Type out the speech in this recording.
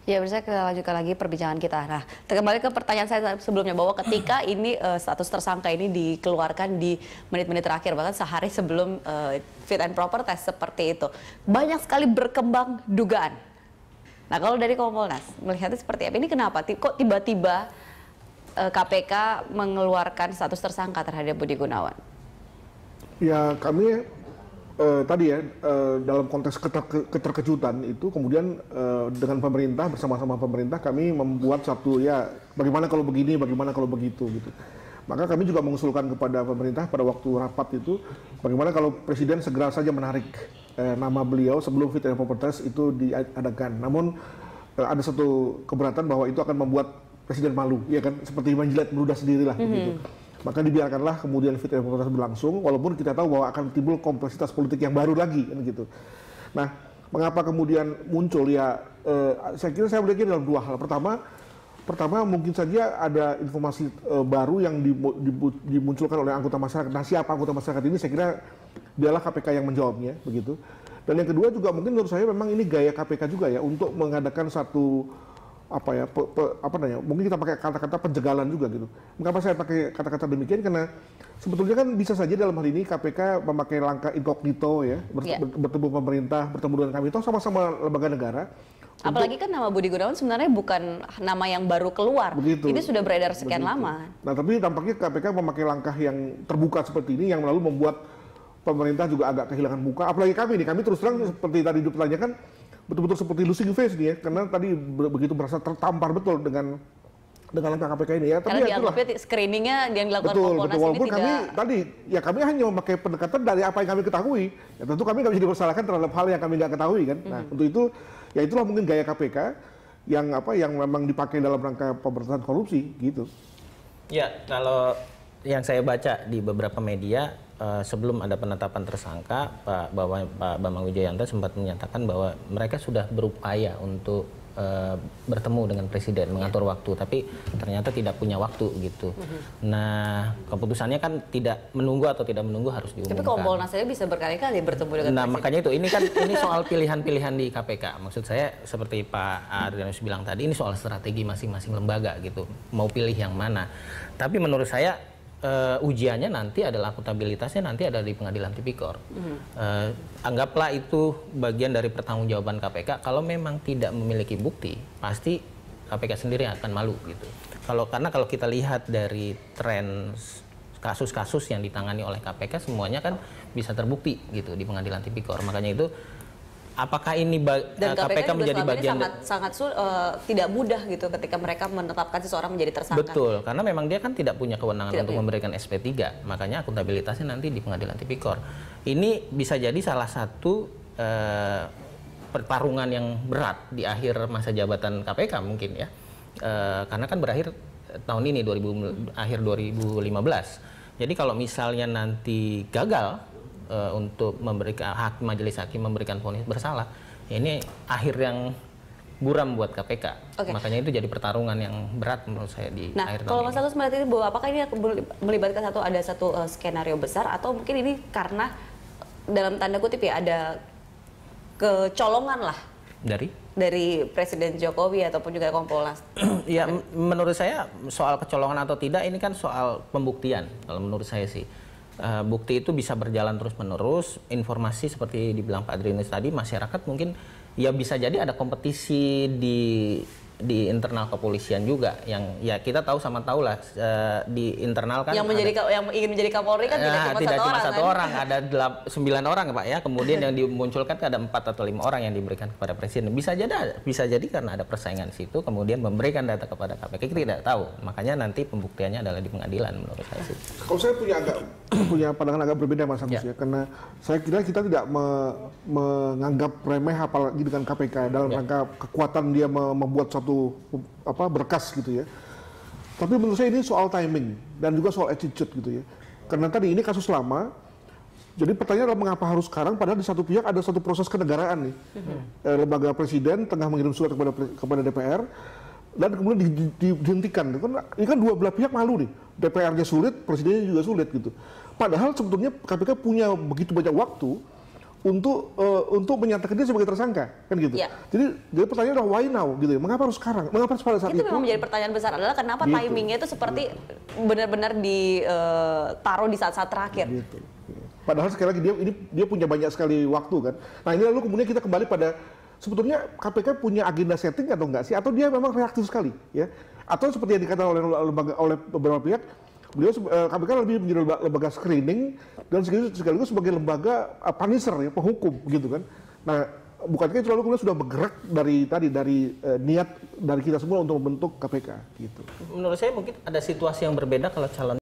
Ya, bisa kita lanjutkan lagi perbincangan kita. Nah, kembali ke pertanyaan saya sebelumnya bahwa ketika ini status tersangka ini dikeluarkan di menit-menit terakhir, bahkan sehari sebelum fit and proper test seperti itu, banyak sekali berkembang dugaan. Nah, kalau dari Kompolnas melihatnya seperti apa? Ini kenapa? Kok tiba-tiba KPK mengeluarkan status tersangka terhadap Budi Gunawan? Ya, kami tadi ya dalam konteks keterkejutan itu kemudian dengan pemerintah, bersama-sama pemerintah kami membuat satu ya bagaimana kalau begini, bagaimana kalau begitu gitu. Maka kami juga mengusulkan kepada pemerintah pada waktu rapat itu bagaimana kalau Presiden segera saja menarik nama beliau sebelum fit and proper test itu diadakan. Namun ada satu keberatan bahwa itu akan membuat Presiden malu, ya kan, seperti menjilat meludah sendirilah begitu. Maka dibiarkanlah kemudian fit and proper test berlangsung, walaupun kita tahu bahwa akan timbul kompleksitas politik yang baru lagi, kan gitu. Nah, mengapa kemudian muncul ya? Saya kira saya melihatnya dalam dua hal. Pertama mungkin saja ada informasi baru yang dimunculkan oleh anggota masyarakat. Nah, siapa anggota masyarakat ini? Saya kira dialah KPK yang menjawabnya, begitu. Dan yang kedua juga mungkin menurut saya memang ini gaya KPK juga ya untuk mengadakan satu mungkin kita pakai kata-kata penjagalan juga gitu. Mengapa saya pakai kata-kata demikian? Karena sebetulnya kan bisa saja dalam hal ini KPK memakai langkah incognito ya, bertemu pemerintah, bertemu dengan kami, itu sama-sama lembaga negara. Apalagi kan nama Budi Gunawan sebenarnya bukan nama yang baru keluar. Begitu. Ini sudah beredar sekian lama. Nah, tapi tampaknya KPK memakai langkah yang terbuka seperti ini yang lalu membuat pemerintah juga agak kehilangan muka. Apalagi kami terus terang seperti tadi dipertanyakan, betul-betul seperti losing face nih ya, karena tadi begitu merasa tertampar betul dengan langkah KPK ini ya. Tapi ya dianggapnya screeningnya yang dilakukan Kompolnas ini walaupun tidak... kami hanya memakai pendekatan dari apa yang kami ketahui. Ya tentu kami nggak bisa dipersalahkan terhadap hal yang kami nggak ketahui kan. Nah, untuk itu ya itulah mungkin gaya KPK yang memang dipakai dalam rangka pemberantasan korupsi gitu. Ya, kalau yang saya baca di beberapa media sebelum ada penetapan tersangka, Pak Bambang Wijoyanto sempat menyatakan bahwa mereka sudah berupaya untuk bertemu dengan Presiden, mengatur waktu, tapi ternyata tidak punya waktu gitu. Nah, keputusannya kan tidak menunggu atau tidak menunggu harus diumumkan. Tapi Kompolnas saya bisa berkali-kali bertemu dengan Presiden. Makanya itu, ini soal pilihan-pilihan di KPK. Maksud saya seperti Pak Adrianus bilang tadi, ini soal strategi masing-masing lembaga gitu. Mau pilih yang mana. Tapi menurut saya ujiannya nanti adalah akuntabilitasnya nanti ada di pengadilan tipikor. Anggaplah itu bagian dari pertanggungjawaban KPK. Kalau memang tidak memiliki bukti, pasti KPK sendiri akan malu gitu. Karena kalau kita lihat dari tren kasus-kasus yang ditangani oleh KPK semuanya kan bisa terbukti gitu di pengadilan tipikor. Makanya itu apakah ini KPK menjadi bagian sangat tidak mudah gitu ketika mereka menetapkan seseorang menjadi tersangka. Betul, karena memang dia kan tidak punya kewenangan untuk memberikan SP3, makanya akuntabilitasnya nanti di pengadilan tipikor. Ini bisa jadi salah satu pertarungan yang berat di akhir masa jabatan KPK mungkin ya, karena kan berakhir tahun ini akhir 2015. Jadi kalau misalnya nanti gagal untuk memberikan majelis hakim memberikan vonis bersalah, ya ini akhir yang buram buat KPK. Makanya itu jadi pertarungan yang berat menurut saya di akhir tahun ini. Nah, kalau Mas Agus melihat ini bahwa apakah ini melibatkan ada satu skenario besar atau mungkin ini karena dalam tanda kutip ya ada kecolongan lah dari Presiden Jokowi ataupun juga Kompolnas? Ya, menurut saya soal kecolongan atau tidak ini kan soal pembuktian kalau menurut saya sih. Bukti itu bisa berjalan terus-menerus. Informasi seperti dibilang Pak Adrianus tadi, masyarakat mungkin ya bisa jadi ada kompetisi di internal kepolisian juga yang ya kita tahu lah di internal kan yang ingin menjadi Kapolri kan tidak cuma satu orang, ada 9 orang Pak ya, kemudian yang dimunculkan ada 4 atau 5 orang yang diberikan kepada Presiden. Bisa jadi karena ada persaingan situ kemudian memberikan data kepada KPK, kita tidak tahu, makanya nanti pembuktiannya adalah di pengadilan menurut saya sih. Kalau saya punya pandangan agak berbeda Mas Agus ya, karena saya kira kita tidak menganggap remeh apalagi dengan KPK dalam rangka kekuatan dia membuat satu berkas gitu ya. Tapi menurut saya ini soal timing dan juga soal attitude gitu ya. Karena tadi ini kasus lama, jadi pertanyaan adalah mengapa harus sekarang padahal di satu pihak ada satu proses kenegaraan nih. Lembaga Presiden tengah mengirim surat kepada DPR dan kemudian dihentikan. Ini kan dua belah pihak malu nih. DPR-nya sulit, Presidennya juga sulit gitu. Padahal sebetulnya KPK punya begitu banyak waktu untuk menyatakan dia sebagai tersangka, kan gitu. Iya. Jadi pertanyaannya adalah why now gitu ya. Mengapa harus sekarang? Mengapa harus pada saat Itu itu? memang menjadi pertanyaan besar adalah kenapa Gitu. timingnya itu seperti benar-benar ditaruh di saat-saat terakhir. Gitu. Padahal sekali lagi dia punya banyak sekali waktu kan. Nah ini lalu kemudian kita kembali pada sebetulnya KPK punya agenda setting atau enggak sih? Atau dia memang reaktif sekali ya? Atau seperti yang dikatakan oleh beberapa pihak, KPK lebih menjadi lembaga screening dan sekaligus sebagai lembaga punisher ya, penghukum gitu kan. Nah, bukankah itu lalu kemudian sudah bergerak dari niat dari kita semua untuk membentuk KPK gitu. Menurut saya mungkin ada situasi yang berbeda kalau calon